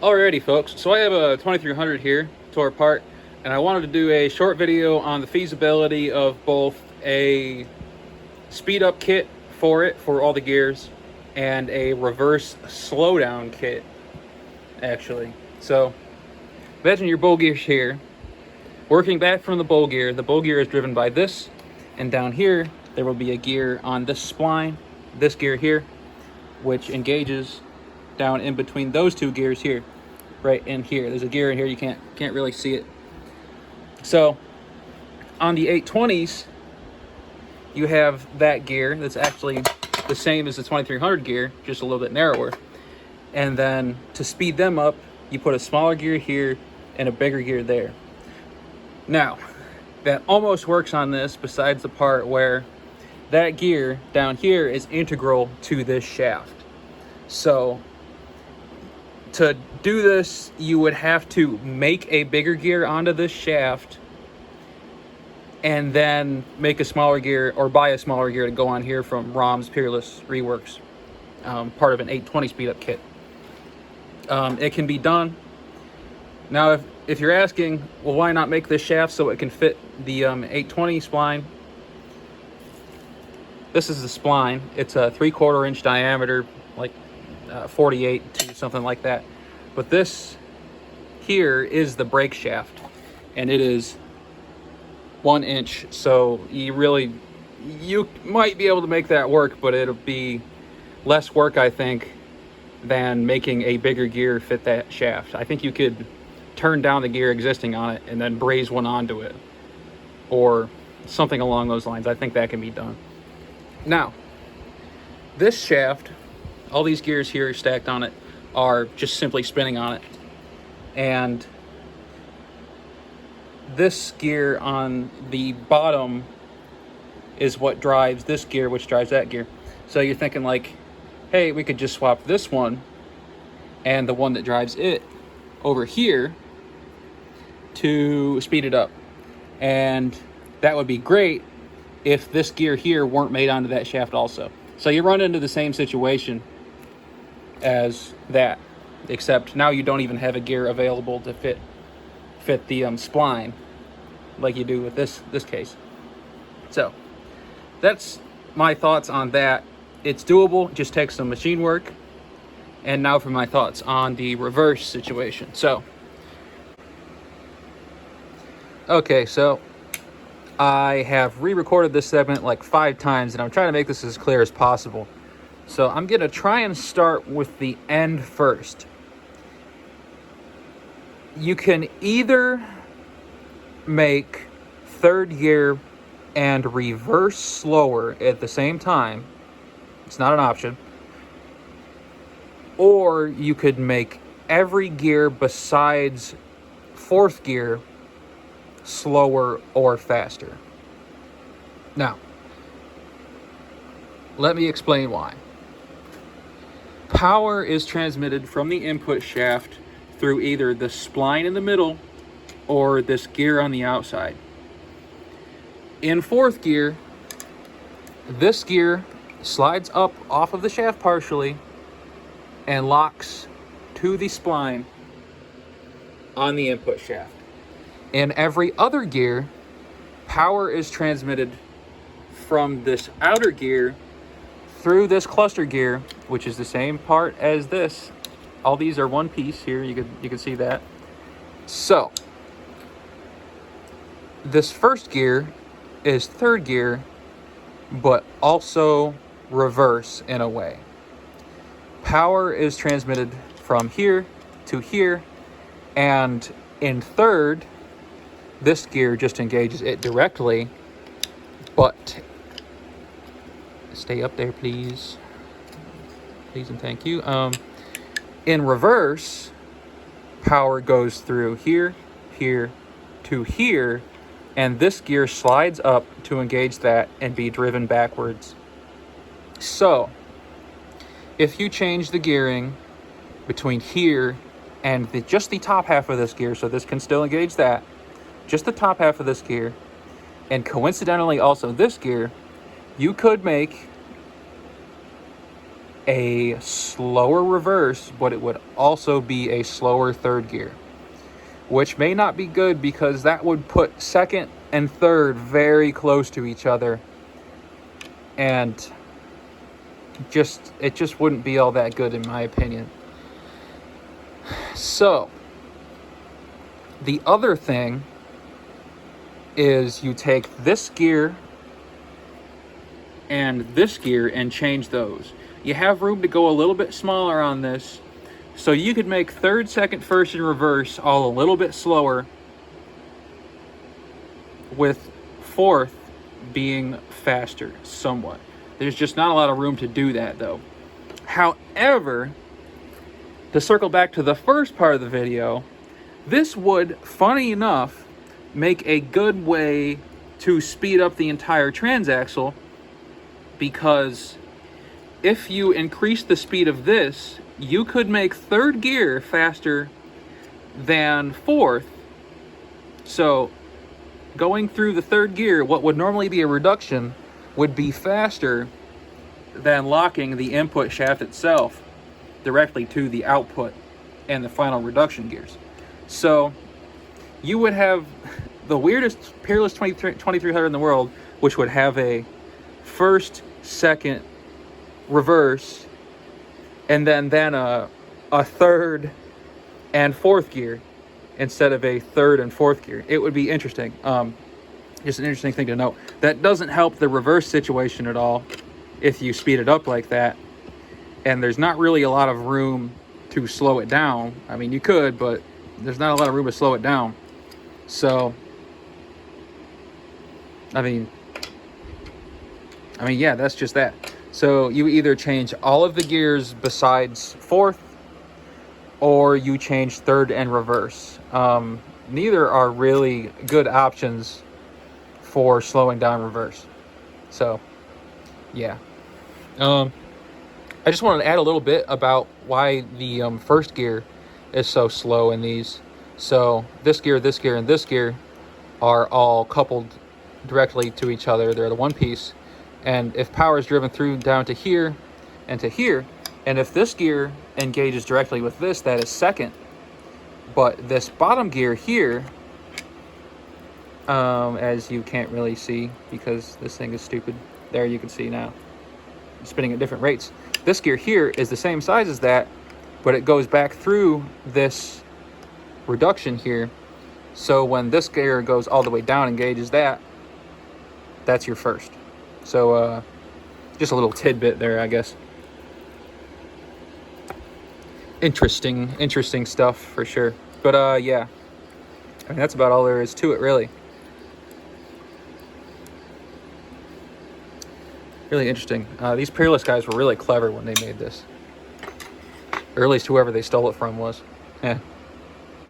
Alrighty folks, so I have a 2300 here, tore apart, and I wanted to do a short video on the feasibility of both a speed up kit for it, for all the gears, and a reverse slowdown kit, actually. So, imagine your bow gears here, working back from the bow gear is driven by this, and down here, there will be a gear on this spline, this gear here, which engages down in between those two gears here, right in here. There's a gear in here, you can't really see it. So on the 820s, you have that gear that's actually the same as the 2300 gear, just a little bit narrower. And then to speed them up, you put a smaller gear here and a bigger gear there. Now, that almost works on this, besides the part where that gear down here is integral to this shaft. So to do this, you would have to make a bigger gear onto this shaft and then make a smaller gear, or buy a smaller gear to go on here from Rom's Peerless Reworks, part of an 820 speed up kit. It can be done. Now, if you're asking, well, why not make this shaft so it can fit the 820 spline? This is the spline. It's a 3/4 inch diameter, like 48 to something like that. But this here is the brake shaft, and it is 1 inch. So you might be able to make that work, but it'll be less work, I think, than making a bigger gear fit that shaft. I think you could turn down the gear existing on it and then braze one onto it, or something along those lines. I think that can be done. Now, this shaft, all these gears here stacked on it are just simply spinning on it, and this gear on the bottom is what drives this gear, which drives that gear. So you're thinking like, hey, we could just swap this one and the one that drives it over here to speed it up, and that would be great if this gear here weren't made onto that shaft also. So you run into the same situation as that, except now you don't even have a gear available to fit the spline like you do with this case. So that's my thoughts on that. It's doable, just takes some machine work. And now for my thoughts on the reverse situation. So okay, so I have re-recorded this segment like 5 times, and I'm trying to make this as clear as possible. So I'm gonna try and start with the end first. You can either make third gear and reverse slower at the same time. It's not an option. Or you could make every gear besides fourth gear slower or faster. Now, let me explain why. Power is transmitted from the input shaft through either the spline in the middle or this gear on the outside. In fourth gear, this gear slides up off of the shaft partially and locks to the spline on the input shaft. In every other gear, power is transmitted from this outer gear through this cluster gear, which is the same part as this. All these are one piece here, you can see that. So this first gear is third gear, but also reverse in a way. Power is transmitted from here to here, and in third, this gear just engages it directly, but stay up there, please. Please and thank you. In reverse, power goes through here, here, to here, and this gear slides up to engage that and be driven backwards. So, if you change the gearing between here and just the top half of this gear, so this can still engage that, just the top half of this gear, and coincidentally also this gear, you could make a slower reverse, but it would also be a slower third gear, which may not be good because that would put second and third very close to each other, and it just wouldn't be all that good in my opinion. So the other thing is you take this gear and this gear and change those. You have room to go a little bit smaller on this, so you could make third, second, first, and reverse all a little bit slower, with fourth being faster somewhat. There's just not a lot of room to do that though. However, to circle back to the first part of the video, this would, funny enough, make a good way to speed up the entire transaxle, because if you increase the speed of this, you could make third gear faster than fourth. So going through the third gear, what would normally be a reduction would be faster than locking the input shaft itself directly to the output and the final reduction gears. So you would have the weirdest Peerless 2300 in the world, which would have a first, second, reverse, and then a third and fourth gear instead of a third and fourth gear. It would be interesting. Just an interesting thing to note. That doesn't help the reverse situation at all if you speed it up like that. And there's not really a lot of room to slow it down. I mean, you could, but there's not a lot of room to slow it down. So, I mean, yeah, that's just that. So you either change all of the gears besides fourth, or you change third and reverse. Neither are really good options for slowing down reverse. So, yeah. I just wanted to add a little bit about why the first gear is so slow in these. So this gear, and this gear are all coupled directly to each other. They're the one piece. And if power is driven through down to here and to here, and if this gear engages directly with this, that is second. But this bottom gear here, as you can't really see because this thing is stupid. There, you can see now. I'm spinning at different rates. This gear here is the same size as that, but it goes back through this reduction here. So when this gear goes all the way down and engages that, that's your first. So just a little tidbit there, I guess. Interesting stuff for sure. But yeah, I mean, that's about all there is to it, really. Really interesting. These Peerless guys were really clever when they made this, or at least whoever they stole it from was. Yeah.